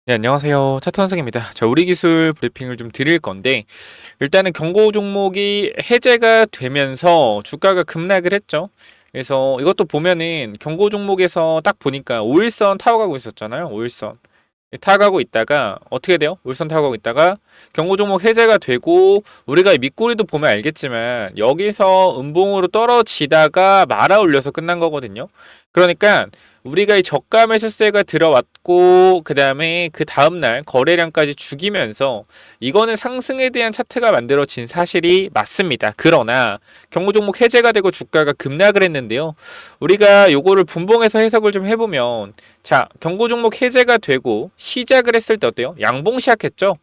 네, 안녕하세요. 차트 원석입니다. 자, 우리 기술 브리핑을 좀 드릴 건데, 일단은 경고 종목이 해제가 되면서 주가가 급락을 했죠. 그래서 이것도 보면은 경고 종목에서 딱 보니까 5일선 타고 가고 있었잖아요. 5일선. 타고 가고 있다가 어떻게 돼요? 5일선 타고 가고 있다가 경고 종목 해제가 되고 우리가 이 밑꼬리도 보면 알겠지만 여기서 음봉으로 떨어지다가 말아 올려서 끝난 거거든요. 그러니까 우리가 이 저가 매수세가 들어왔고 그 다음에 그 다음날 거래량까지 죽이면서 이거는 상승에 대한 차트가 만들어진 사실이 맞습니다. 그러나 경고 종목 해제가 되고 주가가 급락을 했는데요. 우리가 요거를 분봉해서 해석을 좀 해보면 자, 경고 종목 해제가 되고 시작을 했을 때 어때요? 양봉 시작했죠?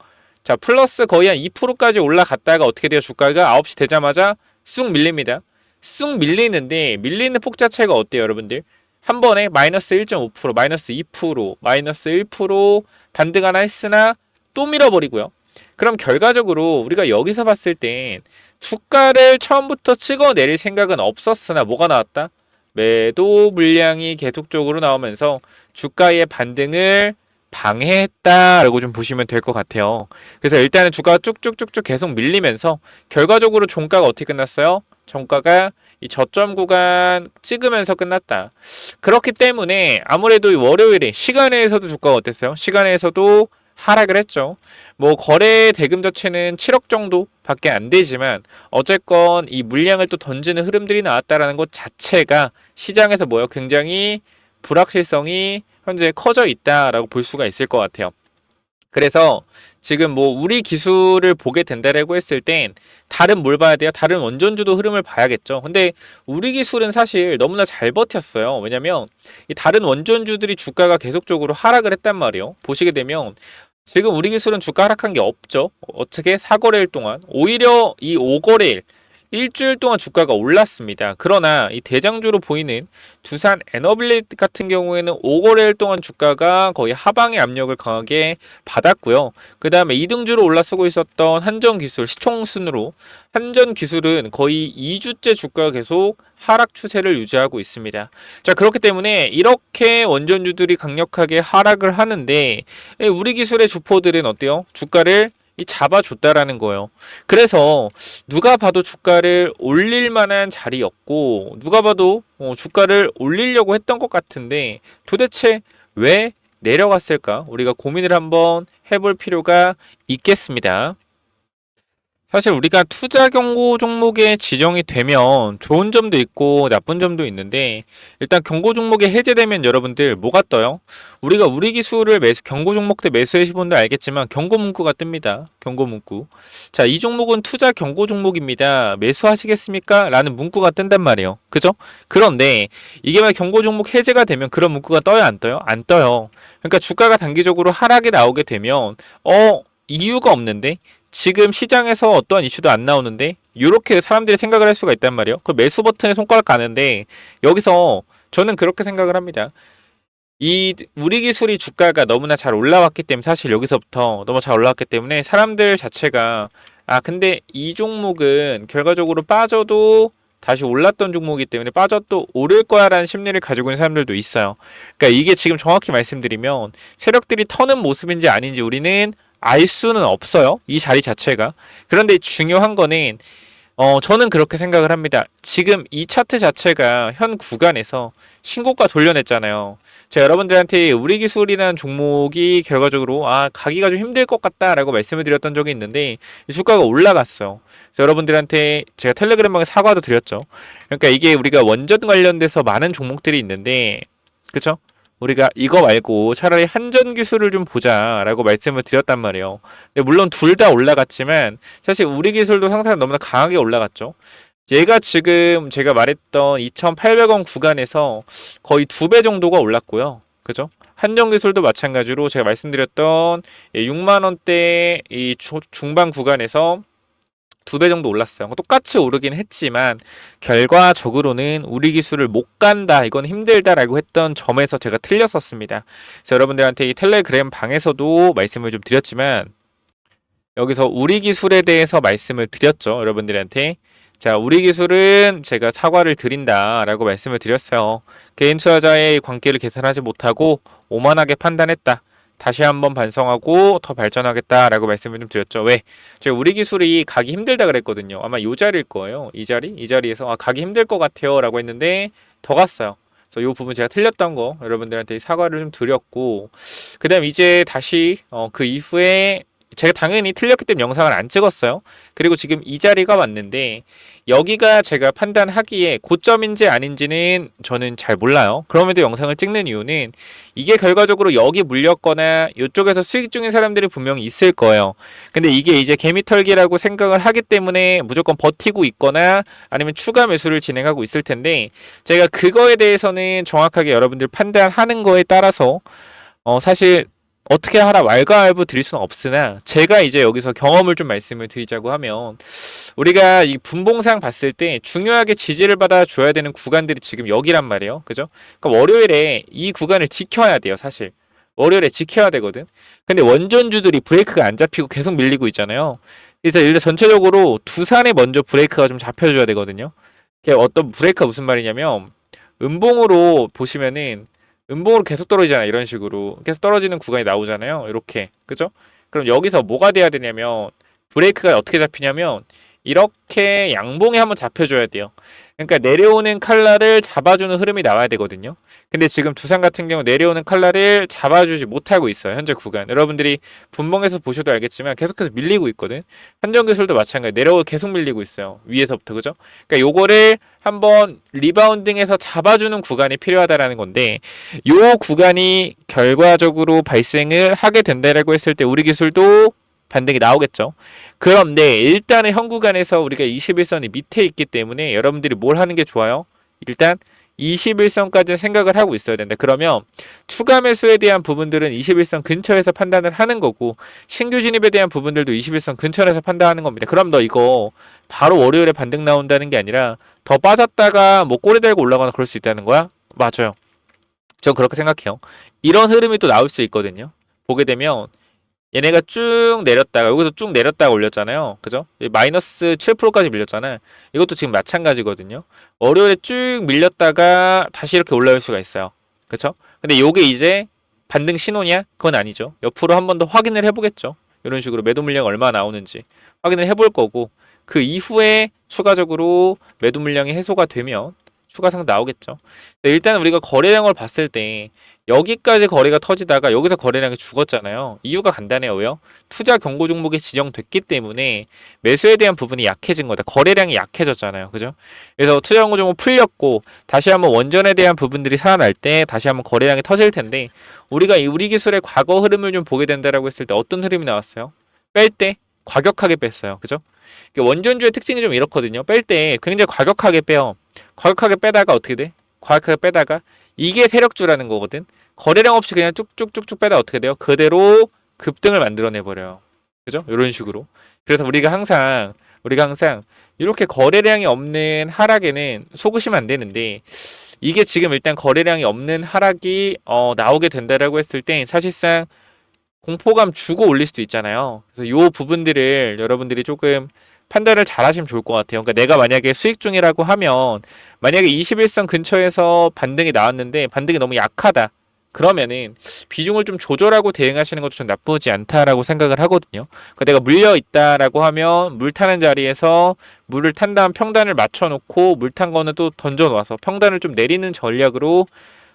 자, 플러스 거의 한 2%까지 올라갔다가 어떻게 돼요? 주가가 9시 되자마자 쑥 밀립니다. 쑥 밀리는데 밀리는 폭 자체가 어때요, 여러분들? 한 번에 마이너스 1.5%, 마이너스 2%, 마이너스 1% 반등 하나 했으나 또 밀어버리고요. 그럼 결과적으로 우리가 여기서 봤을 땐 주가를 처음부터 찍어내릴 생각은 없었으나 뭐가 나왔다? 매도 물량이 계속적으로 나오면서 주가의 반등을 방해했다라고 좀 보시면 될 것 같아요. 그래서 일단은 주가가 쭉쭉쭉쭉 계속 밀리면서 결과적으로 종가가 어떻게 끝났어요? 종가가 이 저점 구간 찍으면서 끝났다. 그렇기 때문에 아무래도 이 월요일에 시간에서도 주가가 어땠어요? 시간에서도 하락을 했죠. 뭐 거래 대금 자체는 7억 정도밖에 안 되지만 어쨌건 이 물량을 또 던지는 흐름들이 나왔다라는 것 자체가 시장에서 뭐요? 굉장히 불확실성이 현재 커져 있다라고 볼 수가 있을 것 같아요. 그래서 지금 뭐 우리 기술을 보게 된다라고 했을 땐 다른 뭘 봐야 돼요? 다른 원전주도 흐름을 봐야겠죠. 근데 우리 기술은 사실 너무나 잘 버텼어요. 왜냐면 이 다른 원전주들이 주가가 계속적으로 하락을 했단 말이에요. 보시게 되면 지금 우리 기술은 주가 하락한 게 없죠. 어떻게 4거래일 동안 오히려 이 5거래일 일주일 동안 주가가 올랐습니다. 그러나 이 대장주로 보이는 두산 에너빌리티 같은 경우에는 5거래일 동안 주가가 거의 하방의 압력을 강하게 받았고요. 그 다음에 2등주로 올라서고 있었던 한전기술 시총순으로 한전기술은 거의 2주째 주가가 계속 하락 추세를 유지하고 있습니다. 자, 그렇기 때문에 이렇게 원전주들이 강력하게 하락을 하는데 우리 기술의 주포들은 어때요? 주가를 잡아줬다라는 거예요. 그래서 누가 봐도 주가를 올릴 만한 자리였고 누가 봐도 주가를 올리려고 했던 것 같은데 도대체 왜 내려갔을까? 우리가 고민을 한번 해볼 필요가 있겠습니다. 사실 우리가 투자 경고 종목에 지정이 되면 좋은 점도 있고 나쁜 점도 있는데 일단 경고 종목이 해제되면 여러분들 뭐가 떠요? 우리가 우리 기술을 경고 종목 때 매수하신 분들 알겠지만 경고 문구가 뜹니다. 경고 문구. 자, 이 종목은 투자 경고 종목입니다. 매수하시겠습니까? 라는 문구가 뜬단 말이에요. 그죠? 그런데 이게 만 경고 종목 해제가 되면 그런 문구가 떠요, 안 떠요? 안 떠요. 그러니까 주가가 단기적으로 하락이 나오게 되면 이유가 없는데 지금 시장에서 어떠한 이슈도 안 나오는데 이렇게 사람들이 생각을 할 수가 있단 말이에요. 그 매수 버튼에 손가락 가는데 여기서 저는 그렇게 생각을 합니다. 이 우리 기술이 주가가 너무나 잘 올라왔기 때문에 사실 여기서부터 너무 잘 올라왔기 때문에 사람들 자체가 근데 이 종목은 결과적으로 빠져도 다시 올랐던 종목이기 때문에 빠져도 오를 거야라는 심리를 가지고 있는 사람들도 있어요. 그러니까 이게 지금 정확히 말씀드리면 세력들이 터는 모습인지 아닌지 우리는 알 수는 없어요. 이 자리 자체가. 그런데 중요한 거는 저는 그렇게 생각을 합니다. 지금 이 차트 자체가 현 구간에서 신고가 돌려냈잖아요. 제가 여러분들한테 우리 기술이라는 종목이 결과적으로 가기가 좀 힘들 것 같다라고 말씀을 드렸던 적이 있는데 주가가 올라갔어요. 그래서 여러분들한테 제가 텔레그램방에 사과도 드렸죠. 그러니까 이게 우리가 원전 관련돼서 많은 종목들이 있는데 그쵸? 우리가 이거 말고 차라리 한전 기술을 좀 보자라고 말씀을 드렸단 말이에요. 근데 물론 둘 다 올라갔지만 사실 우리 기술도 상당히 너무나 강하게 올라갔죠. 얘가 지금 제가 말했던 2,800원 구간에서 거의 2배 정도가 올랐고요. 그죠? 한전 기술도 마찬가지로 제가 말씀드렸던 6만 원대 이 중반 구간에서 2배 정도 올랐어요. 똑같이 오르긴 했지만 결과적으로는 우리 기술을 못 간다, 이건 힘들다라고 했던 점에서 제가 틀렸었습니다. 그래서 여러분들한테 이 텔레그램 방에서도 말씀을 좀 드렸지만 여기서 우리 기술에 대해서 말씀을 드렸죠. 여러분들한테. 자, 우리 기술은 제가 사과를 드린다라고 말씀을 드렸어요. 개인 투자자의 관계를 계산하지 못하고 오만하게 판단했다. 다시 한번 반성하고 더 발전하겠다라고 말씀을 좀 드렸죠. 왜? 제가 우리 기술이 가기 힘들다 그랬거든요. 아마 이 자리일 거예요. 이 자리? 이 자리에서 가기 힘들 것 같아요 라고 했는데 더 갔어요. 그래서 이 부분 제가 틀렸던 거 여러분들한테 사과를 좀 드렸고, 그 다음 이제 다시 그 이후에 제가 당연히 틀렸기 때문에 영상을 안 찍었어요. 그리고 지금 이 자리가 왔는데 여기가 제가 판단하기에 고점인지 아닌지는 저는 잘 몰라요. 그럼에도 영상을 찍는 이유는 이게 결과적으로 여기 물렸거나 이쪽에서 수익 중인 사람들이 분명히 있을 거예요. 근데 이게 이제 개미털기라고 생각을 하기 때문에 무조건 버티고 있거나 아니면 추가 매수를 진행하고 있을 텐데, 제가 그거에 대해서는 정확하게 여러분들 판단하는 거에 따라서 사실 어떻게 하라 왈가왈부 드릴 수는 없으나, 제가 이제 여기서 경험을 좀 말씀을 드리자고 하면, 우리가 이 분봉상 봤을 때 중요하게 지지를 받아 줘야 되는 구간들이 지금 여기란 말이에요. 그죠? 그러니까 월요일에 이 구간을 지켜야 돼요, 사실. 월요일에 지켜야 되거든. 근데 원전주들이 브레이크가 안 잡히고 계속 밀리고 있잖아요. 그래서 일단 전체적으로 두산에 먼저 브레이크가 좀 잡혀줘야 되거든요. 어떤 브레이크가 무슨 말이냐면, 음봉으로 보시면은 음봉으로 계속 떨어지잖아요. 이런 식으로 계속 떨어지는 구간이 나오잖아요. 이렇게, 그죠? 그럼 여기서 뭐가 돼야 되냐면, 브레이크가 어떻게 잡히냐면 이렇게 양봉에 한번 잡혀줘야 돼요. 그러니까 내려오는 칼날을 잡아주는 흐름이 나와야 되거든요. 근데 지금 두산 같은 경우 내려오는 칼날을 잡아주지 못하고 있어요. 현재 구간 여러분들이 분봉에서 보셔도 알겠지만 계속해서 밀리고 있거든. 현정기술도 마찬가지, 내려오고 계속 밀리고 있어요. 위에서부터, 그죠? 그러니까 요거를 한번 리바운딩해서 잡아주는 구간이 필요하다라는 건데, 요 구간이 결과적으로 발생을 하게 된다라고 했을 때 우리 기술도 반등이 나오겠죠. 그런데 일단은 현 구간에서 우리가 21선이 밑에 있기 때문에 여러분들이 뭘 하는 게 좋아요? 일단 21선까지 생각을 하고 있어야 된다. 그러면 추가 매수에 대한 부분들은 21선 근처에서 판단을 하는 거고, 신규 진입에 대한 부분들도 21선 근처에서 판단하는 겁니다. 그럼 너 이거 바로 월요일에 반등 나온다는 게 아니라 더 빠졌다가 뭐 꼬리 달고 올라가거나 그럴 수 있다는 거야? 맞아요. 전 그렇게 생각해요. 이런 흐름이 또 나올 수 있거든요. 보게 되면 얘네가 쭉 내렸다가 여기서 쭉 내렸다가 올렸잖아요. 그죠? 마이너스 7%까지 밀렸잖아요. 이것도 지금 마찬가지거든요. 월요일에 쭉 밀렸다가 다시 이렇게 올라올 수가 있어요. 그쵸? 근데 요게 이제 반등 신호냐? 그건 아니죠. 옆으로 한 번 더 확인을 해보겠죠. 이런 식으로 매도 물량 얼마 나오는지 확인을 해볼 거고, 그 이후에 추가적으로 매도 물량이 해소가 되면 추가상 나오겠죠. 일단 우리가 거래량을 봤을 때 여기까지 거래가 터지다가 여기서 거래량이 죽었잖아요. 이유가 간단해요. 왜요? 투자 경고 종목이 지정됐기 때문에 매수에 대한 부분이 약해진 거다. 거래량이 약해졌잖아요. 그죠? 그래서 투자 경고 종목 풀렸고 다시 한번 원전에 대한 부분들이 살아날 때 다시 한번 거래량이 터질 텐데, 우리가 우리 기술의 과거 흐름을 좀 보게 된다라고 했을 때 어떤 흐름이 나왔어요? 뺄 때 과격하게 뺐어요. 그죠? 원전주의 특징이 좀 이렇거든요. 뺄 때 굉장히 과격하게 빼요. 과격하게 빼다가 어떻게 돼? 과격하게 빼다가 이게 세력주라는 거거든. 거래량 없이 그냥 쭉쭉쭉쭉 빼다 어떻게 돼요? 그대로 급등을 만들어내버려요. 그죠? 이런 식으로. 그래서 우리가 항상 이렇게 거래량이 없는 하락에는 속으시면 안 되는데, 이게 지금 일단 거래량이 없는 하락이 나오게 된다라고 했을 때 사실상 공포감 주고 올릴 수도 있잖아요. 그래서 요 부분들을 여러분들이 조금 판단을 잘 하시면 좋을 것 같아요. 그러니까 내가 만약에 수익 중이라고 하면, 만약에 21선 근처에서 반등이 나왔는데 반등이 너무 약하다. 그러면은 비중을 좀 조절하고 대응하시는 것도 좀 나쁘지 않다라고 생각을 하거든요. 그러니까 내가 물려 있다라고 하면 물 타는 자리에서 물을 탄 다음 평단을 맞춰놓고 물 탄 거는 또 던져놓아서 평단을 좀 내리는 전략으로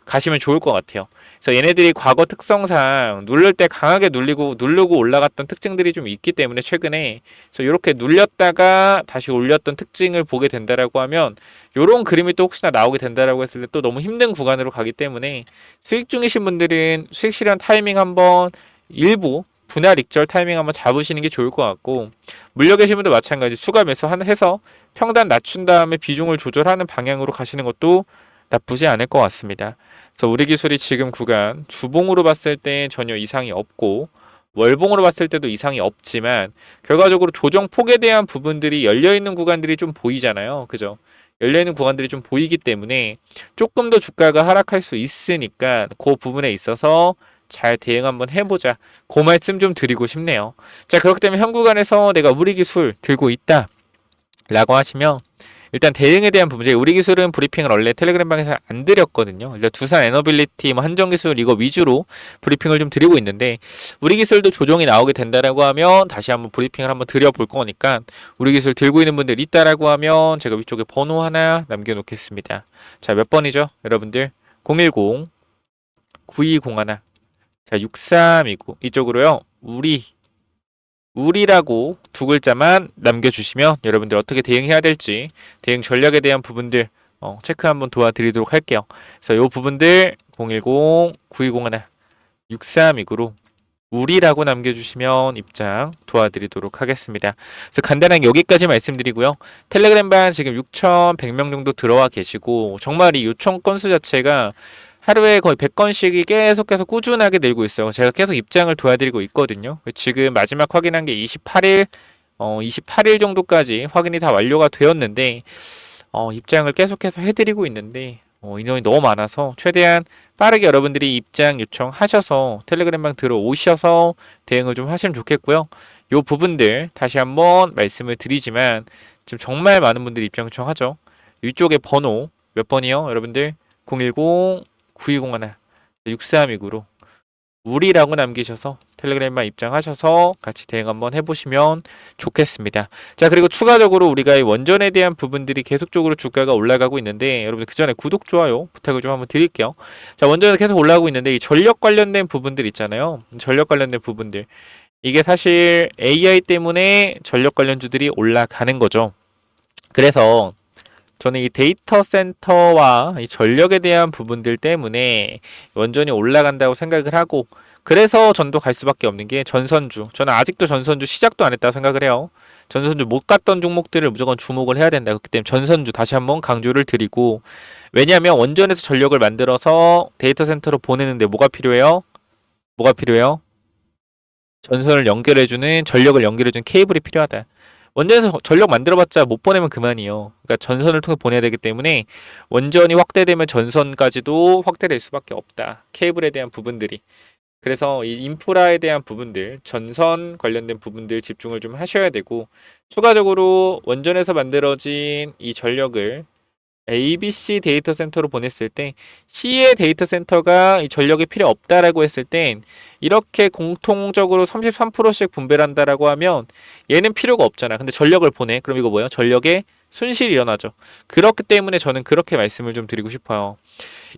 가시면 좋을 것 같아요. 그래서 얘네들이 과거 특성상 누를 때 강하게 누르고 올라갔던 특징들이 좀 있기 때문에 최근에, 그래서 이렇게 눌렸다가 다시 올렸던 특징을 보게 된다라고 하면 이런 그림이 또 혹시나 나오게 된다라고 했을 때 또 너무 힘든 구간으로 가기 때문에, 수익 중이신 분들은 수익 실현 타이밍 한번 일부 분할 익절 타이밍 한번 잡으시는 게 좋을 것 같고, 물려 계신 분도 마찬가지 추가 매수 해서 평단 낮춘 다음에 비중을 조절하는 방향으로 가시는 것도 나쁘지 않을 것 같습니다. 그래서 우리 기술이 지금 구간 주봉으로 봤을 때 전혀 이상이 없고 월봉으로 봤을 때도 이상이 없지만, 결과적으로 조정폭에 대한 부분들이 열려있는 구간들이 좀 보이잖아요. 그죠? 열려있는 구간들이 좀 보이기 때문에 조금 더 주가가 하락할 수 있으니까 그 부분에 있어서 잘 대응 한번 해보자, 그 말씀 좀 드리고 싶네요. 자, 그렇기 때문에 현 구간에서 내가 우리 기술 들고 있다 라고 하시면 일단 대응에 대한 부분, 우리 기술은 브리핑을 원래 텔레그램방에서 안 드렸거든요. 일단 두산 에너빌리티, 뭐 한정기술 이거 위주로 브리핑을 좀 드리고 있는데, 우리 기술도 조정이 나오게 된다라고 하면 다시 한번 브리핑을 한번 드려볼 거니까, 우리 기술 들고 있는 분들 있다라고 하면 제가 위쪽에 번호 하나 남겨놓겠습니다. 자, 몇 번이죠? 여러분들 010 9201, 자 6329 이쪽으로요. 우리라고 두 글자만 남겨주시면 여러분들 어떻게 대응해야 될지, 대응 전략에 대한 부분들 체크 한번 도와드리도록 할게요. 그래서 이 부분들 010 9201 6329로 우리라고 남겨주시면 입장 도와드리도록 하겠습니다. 그래서 간단하게 여기까지 말씀드리고요. 텔레그램방 지금 6,100명 정도 들어와 계시고, 정말 이 요청 건수 자체가 하루에 거의 100건씩이 계속해서 꾸준하게 늘고 있어요. 제가 계속 입장을 도와드리고 있거든요. 지금 마지막 확인한 게 28일 정도까지 확인이 다 완료가 되었는데, 입장을 계속해서 해드리고 있는데, 인원이 너무 많아서 최대한 빠르게 여러분들이 입장 요청하셔서 텔레그램방 들어오셔서 대응을 좀 하시면 좋겠고요. 요 부분들 다시 한번 말씀을 드리지만, 지금 정말 많은 분들이 입장 요청하죠. 이쪽에 번호 몇 번이요? 여러분들 010 9201 6329로 우리라고 남기셔서 텔레그램만 입장하셔서 같이 대응 한번 해보시면 좋겠습니다. 자, 그리고 추가적으로 우리가 이 원전에 대한 부분들이 계속적으로 주가가 올라가고 있는데, 여러분들 그 전에 구독, 좋아요 부탁을 좀 한번 드릴게요. 자, 원전은 계속 올라가고 있는데, 이 전력 관련된 부분들 있잖아요. 전력 관련된 부분들, 이게 사실 AI 때문에 전력 관련주들이 올라가는 거죠. 그래서 저는 이 데이터 센터와 이 전력에 대한 부분들 때문에 원전이 올라간다고 생각을 하고, 그래서 전도 갈 수밖에 없는 게 전선주. 저는 아직도 전선주 시작도 안 했다고 생각을 해요. 전선주 못 갔던 종목들을 무조건 주목을 해야 된다. 그렇기 때문에 전선주 다시 한번 강조를 드리고, 왜냐하면 원전에서 전력을 만들어서 데이터 센터로 보내는데 뭐가 필요해요? 뭐가 필요해요? 전선을 연결해주는, 전력을 연결해주는 케이블이 필요하다. 원전에서 전력 만들어봤자 못 보내면 그만이요. 그러니까 전선을 통해 보내야 되기 때문에 원전이 확대되면 전선까지도 확대될 수밖에 없다. 케이블에 대한 부분들이. 그래서 이 인프라에 대한 부분들, 전선 관련된 부분들 집중을 좀 하셔야 되고, 추가적으로 원전에서 만들어진 이 전력을 ABC 데이터 센터로 보냈을 때, C의 데이터 센터가 이 전력이 필요 없다라고 했을 땐 이렇게 공통적으로 33%씩 분배를 한다라고 하면 얘는 필요가 없잖아. 근데 전력을 보내. 그럼 이거 뭐예요? 전력의 손실이 일어나죠. 그렇기 때문에 저는 그렇게 말씀을 좀 드리고 싶어요.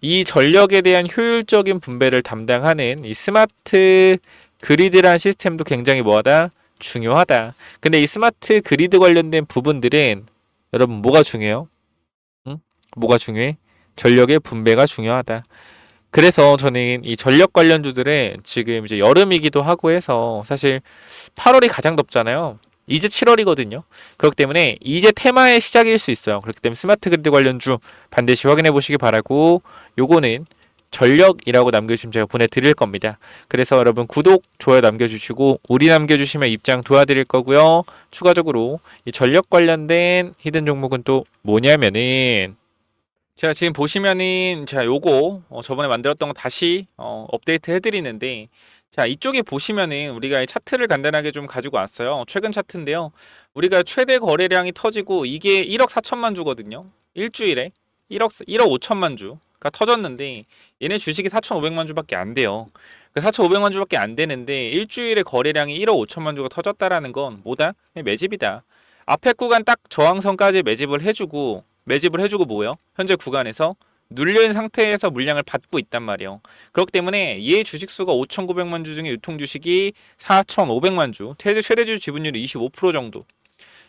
이 전력에 대한 효율적인 분배를 담당하는 이 스마트 그리드란 시스템도 굉장히 뭐하다? 중요하다. 근데 이 스마트 그리드 관련된 부분들은 여러분 뭐가 중요해요? 응? 뭐가 중요해? 전력의 분배가 중요하다. 그래서 저는 이 전력 관련주들은 지금 이제 여름이기도 하고 해서 사실 8월이 가장 덥잖아요. 이제 7월이거든요. 그렇기 때문에 이제 테마의 시작일 수 있어요. 그렇기 때문에 스마트 그리드 관련주 반드시 확인해 보시기 바라고, 요거는 전력이라고 남겨주시면 제가 보내드릴 겁니다. 그래서 여러분 구독, 좋아요 남겨주시고 우리 남겨주시면 입장 도와드릴 거고요. 추가적으로 이 전력 관련된 히든 종목은 또 뭐냐면은, 제가 지금 보시면은 자 요거 저번에 만들었던 거 다시 업데이트 해드리는데, 자 이쪽에 보시면은 우리가 이 차트를 간단하게 좀 가지고 왔어요. 최근 차트인데요. 우리가 최대 거래량이 터지고 이게 1억 4천만 주거든요. 일주일에 1억 5천만 주가 터졌는데, 얘네 주식이 4,500만 주밖에 안 돼요. 그 4,500만 주밖에 안 되는데 일주일에 거래량이 1억 5천만 주가 터졌다라는 건 뭐다? 매집이다. 앞에 구간 딱 저항선까지 매집을 해주고 뭐예요? 현재 구간에서 눌려있는 상태에서 물량을 받고 있단 말이에요. 그렇기 때문에 얘 주식수가 5,900만 주 중에 유통주식이 4,500만 주, 최대주 지분율이 25% 정도.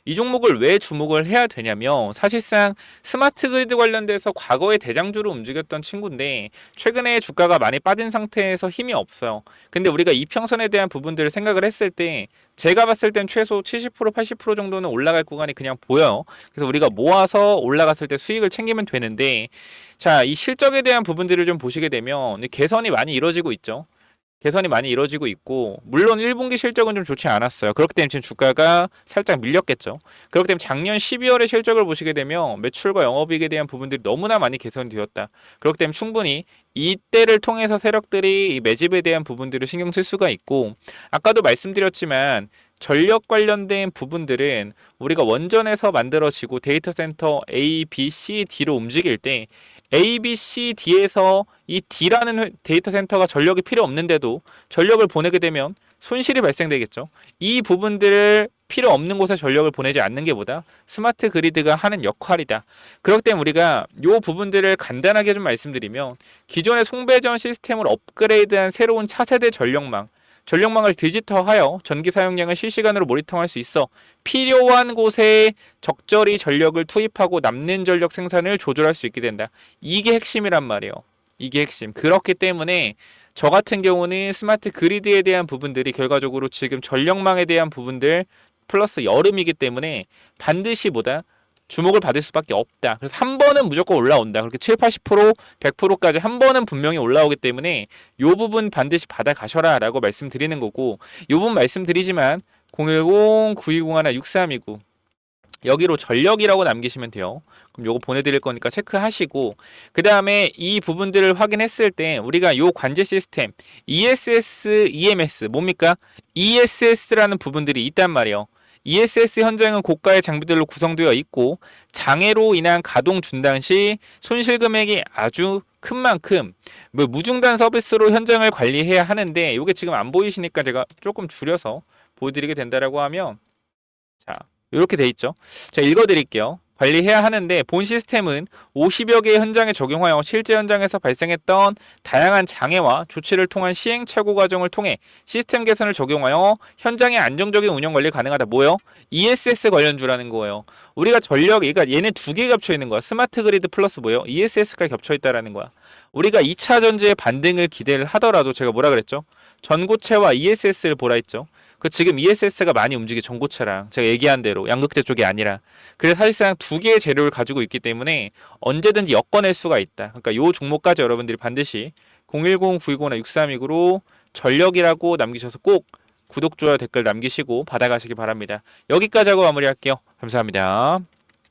이 종목을 왜 주목을 해야 되냐면, 사실상 스마트 그리드 관련돼서 과거에 대장주로 움직였던 친구인데 최근에 주가가 많이 빠진 상태에서 힘이 없어요. 근데 우리가 이평선에 대한 부분들을 생각을 했을 때 제가 봤을 땐 최소 70% 80% 정도는 올라갈 구간이 그냥 보여요. 그래서 우리가 모아서 올라갔을 때 수익을 챙기면 되는데, 자, 이 실적에 대한 부분들을 좀 보시게 되면 개선이 많이 이루어지고 있죠. 개선이 많이 이루어지고 있고, 물론 1분기 실적은 좀 좋지 않았어요. 그렇기 때문에 지금 주가가 살짝 밀렸겠죠. 그렇기 때문에 작년 12월의 실적을 보시게 되면 매출과 영업이익에 대한 부분들이 너무나 많이 개선이 되었다. 그렇기 때문에 충분히 이때를 통해서 세력들이 이 매집에 대한 부분들을 신경 쓸 수가 있고, 아까도 말씀드렸지만 전력 관련된 부분들은 우리가 원전에서 만들어지고 데이터 센터 A, B, C, D로 움직일 때 A, B, C, D에서 이 D라는 데이터 센터가 전력이 필요 없는데도 전력을 보내게 되면 손실이 발생되겠죠. 이 부분들을 필요 없는 곳에 전력을 보내지 않는 게 보다 스마트 그리드가 하는 역할이다. 그렇기 때문에 우리가 이 부분들을 간단하게 좀 말씀드리면 기존의 송배전 시스템을 업그레이드한 새로운 차세대 전력망을 디지털하여 전기 사용량을 실시간으로 모니터할 수 있어 필요한 곳에 적절히 전력을 투입하고 남는 전력 생산을 조절할 수 있게 된다. 이게 핵심이란 말이에요. 이게 핵심. 그렇기 때문에 저 같은 경우는 스마트 그리드에 대한 부분들이 결과적으로 지금 전력망에 대한 부분들 플러스 여름이기 때문에 반드시 보다 주목을 받을 수밖에 없다. 그래서 한 번은 무조건 올라온다. 그렇게 7, 80%, 100%까지 한 번은 분명히 올라오기 때문에 이 부분 반드시 받아가셔라 라고 말씀드리는 거고, 이 부분 말씀드리지만 010-9201-6329 여기로 전력이라고 남기시면 돼요. 그럼 요거 보내드릴 거니까 체크하시고, 그 다음에 이 부분들을 확인했을 때 우리가 요 관제 시스템 ESS, EMS 뭡니까? ESS라는 부분들이 있단 말이에요. ESS 현장은 고가의 장비들로 구성되어 있고 장애로 인한 가동 중단 시 손실 금액이 아주 큰 만큼 무중단 서비스로 현장을 관리해야 하는데, 이게 지금 안 보이시니까 제가 조금 줄여서 보여드리게 된다라고 하면, 자, 이렇게 돼 있죠. 자, 읽어드릴게요. 관리해야 하는데 본 시스템은 50여 개의 현장에 적용하여 실제 현장에서 발생했던 다양한 장애와 조치를 통한 시행착오 과정을 통해 시스템 개선을 적용하여 현장의 안정적인 운영 관리 가능하다. 뭐예요? ESS 관련주라는 거예요. 우리가 전력이, 그러니까 얘네 두 개 겹쳐 있는 거야. 스마트 그리드 플러스 뭐예요? ESS가 겹쳐 있다라는 거야. 우리가 2차 전지의 반등을 기대를 하더라도 제가 뭐라 그랬죠? 전고체와 ESS를 보라 했죠. 그 지금 ESS가 많이 움직이 전고체랑 제가 얘기한 대로 양극재 쪽이 아니라, 그래서 사실상 두 개의 재료를 가지고 있기 때문에 언제든지 엮어낼 수가 있다. 그러니까 요 종목까지 여러분들이 반드시 010-920-6329로 전력이라고 남기셔서 꼭 구독, 좋아요, 댓글 남기시고 받아가시기 바랍니다. 여기까지 하고 마무리할게요. 감사합니다.